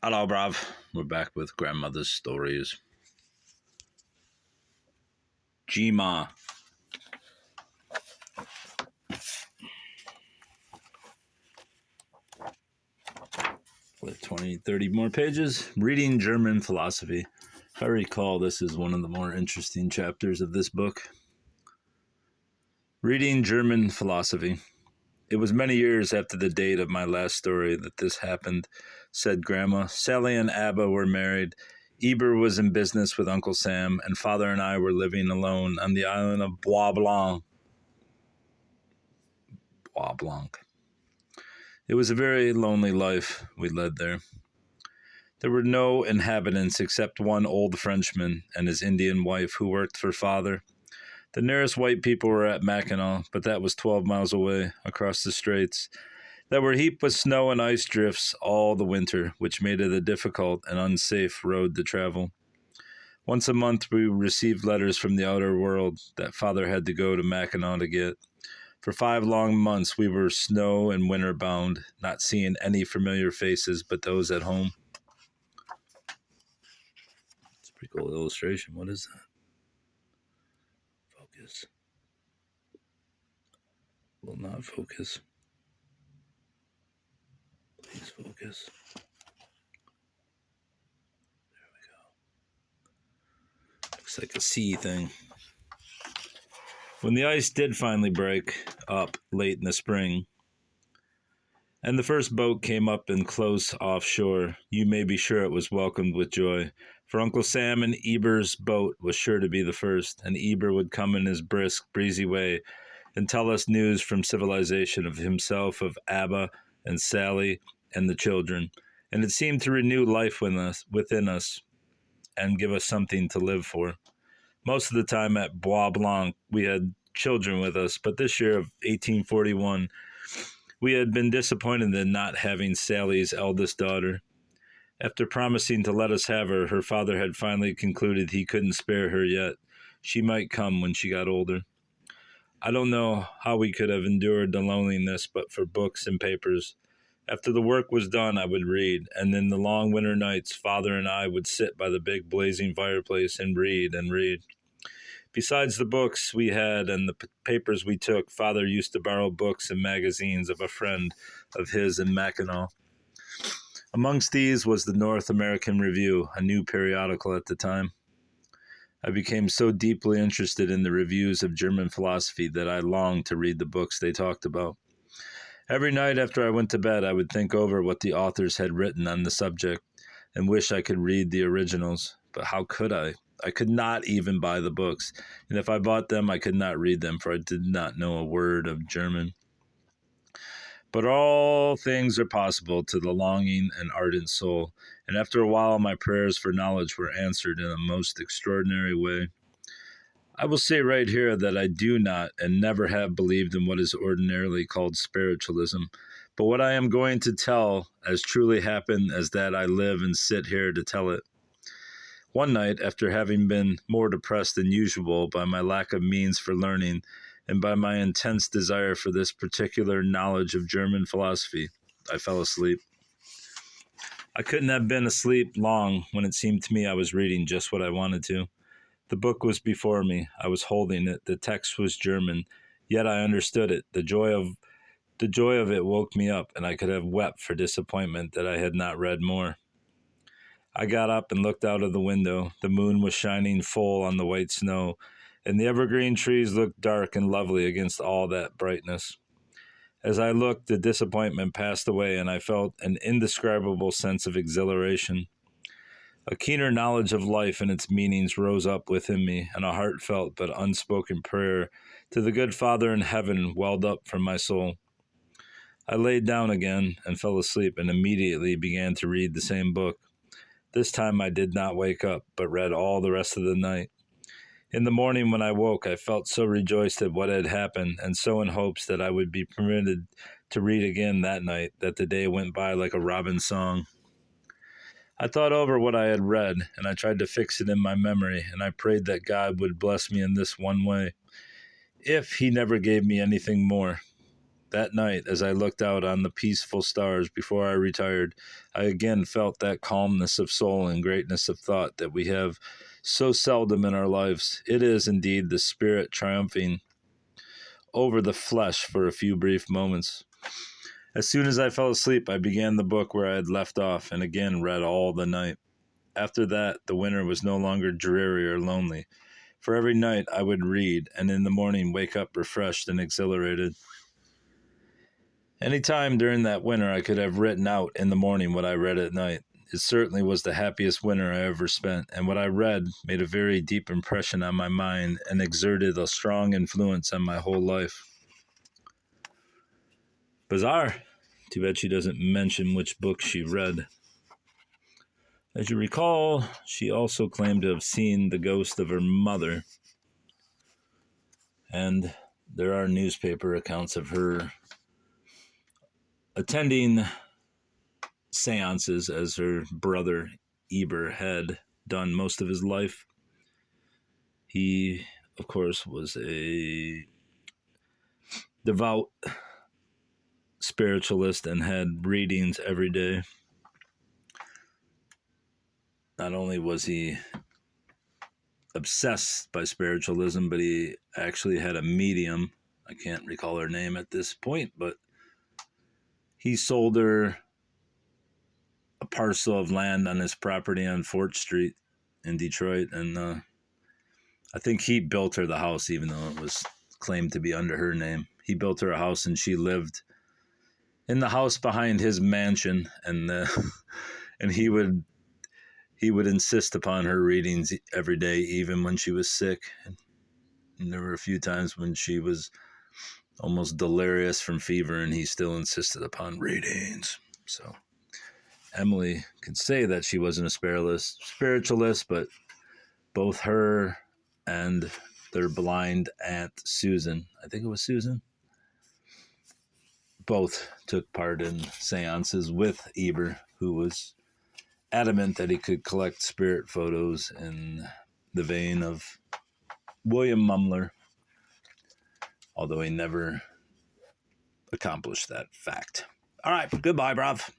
Hello, bruv. We're back with grandmother's stories. G-Ma. With 20, 30 more pages. Reading German philosophy. If I recall, this is one of the more interesting chapters of this book. Reading German philosophy. It was many years after the date of my last story that this happened, said Grandma. Sally and Abba were married. Eber was in business with Uncle Sam, and Father and I were living alone on the island of Bois Blanc. Bois Blanc. It was a very lonely life we led there. There were no inhabitants except one old Frenchman and his Indian wife who worked for Father. The nearest white people were at Mackinac, but that was 12 miles away, across the straits, that were heaped with snow and ice drifts all the winter, which made it a difficult and unsafe road to travel. Once a month we received letters from the outer world that Father had to go to Mackinac to get. For 5 long months we were snow and winter bound, not seeing any familiar faces but those at home. It's a pretty cool illustration. What is that? Focus. Will not focus. Please focus. There we go. Looks like a sea thing. When the ice did finally break up late in the spring, and the first boat came up and close offshore, you may be sure it was welcomed with joy, for Uncle Sam and Eber's boat was sure to be the first, and Eber would come in his brisk, breezy way and tell us news from civilization of himself, of Abba and Sally and the children, and it seemed to renew life within us and give us something to live for. Most of the time at Bois Blanc, we had children with us, but this year of 1841, we had been disappointed in not having Sally's eldest daughter. After promising to let us have her, her father had finally concluded he couldn't spare her yet. She might come when she got older. I don't know how we could have endured the loneliness but for books and papers. After the work was done, I would read, and in the long winter nights, Father and I would sit by the big blazing fireplace and read and read. Besides the books we had and the papers we took, Father used to borrow books and magazines of a friend of his in Mackinac. Amongst these was the North American Review, a new periodical at the time. I became so deeply interested in the reviews of German philosophy that I longed to read the books they talked about. Every night after I went to bed, I would think over what the authors had written on the subject and wish I could read the originals. But how could I? I could not even buy the books, and if I bought them, I could not read them, for I did not know a word of German. But all things are possible to the longing and ardent soul, and after a while my prayers for knowledge were answered in a most extraordinary way. I will say right here that I do not and never have believed in what is ordinarily called spiritualism, but what I am going to tell as truly happened as that I live and sit here to tell it. One night, after having been more depressed than usual by my lack of means for learning and by my intense desire for this particular knowledge of German philosophy, I fell asleep. I couldn't have been asleep long when it seemed to me I was reading just what I wanted to. The book was before me. I was holding it. The text was German, yet I understood it. The joy of it woke me up, and I could have wept for disappointment that I had not read more. I got up and looked out of the window. The moon was shining full on the white snow, and the evergreen trees looked dark and lovely against all that brightness. As I looked, the disappointment passed away, and I felt an indescribable sense of exhilaration. A keener knowledge of life and its meanings rose up within me, and a heartfelt but unspoken prayer to the good Father in heaven welled up from my soul. I laid down again and fell asleep and immediately began to read the same book. This time I did not wake up, but read all the rest of the night. In the morning when I woke, I felt so rejoiced at what had happened, and so in hopes that I would be permitted to read again that night, that the day went by like a robin's song. I thought over what I had read, and I tried to fix it in my memory, and I prayed that God would bless me in this one way. If he never gave me anything more, That night, as I looked out on the peaceful stars before I retired, I again felt that calmness of soul and greatness of thought that we have so seldom in our lives. It is indeed the spirit triumphing over the flesh for a few brief moments. As soon as I fell asleep, I began the book where I had left off and again read all the night. After that, the winter was no longer dreary or lonely, for every night I would read and in the morning wake up refreshed and exhilarated. Any time during that winter I could have written out in the morning what I read at night. It certainly was the happiest winter I ever spent, and what I read made a very deep impression on my mind and exerted a strong influence on my whole life. Bizarre. Too bad she doesn't mention which book she read. As you recall, she also claimed to have seen the ghost of her mother, and there are newspaper accounts of her attending seances as her brother Eber had done most of his life. He, of course, was a devout spiritualist and had readings every day. Not only was he obsessed by spiritualism, but he actually had a medium. I can't recall her name at this point, but he sold her a parcel of land on his property on Fort Street in Detroit, and I think he built her the house, even though it was claimed to be under her name. He built her a house, and she lived in the house behind his mansion, and and he would insist upon her readings every day, even when she was sick. And there were a few times when she was almost delirious from fever, and he still insisted upon readings. So Emily could say that she wasn't a spiritualist, but both her and their blind aunt Susan, I think it was Susan, both took part in seances with Eber, who was adamant that he could collect spirit photos in the vein of William Mumler, although he never accomplished that fact. All right, goodbye, bruv.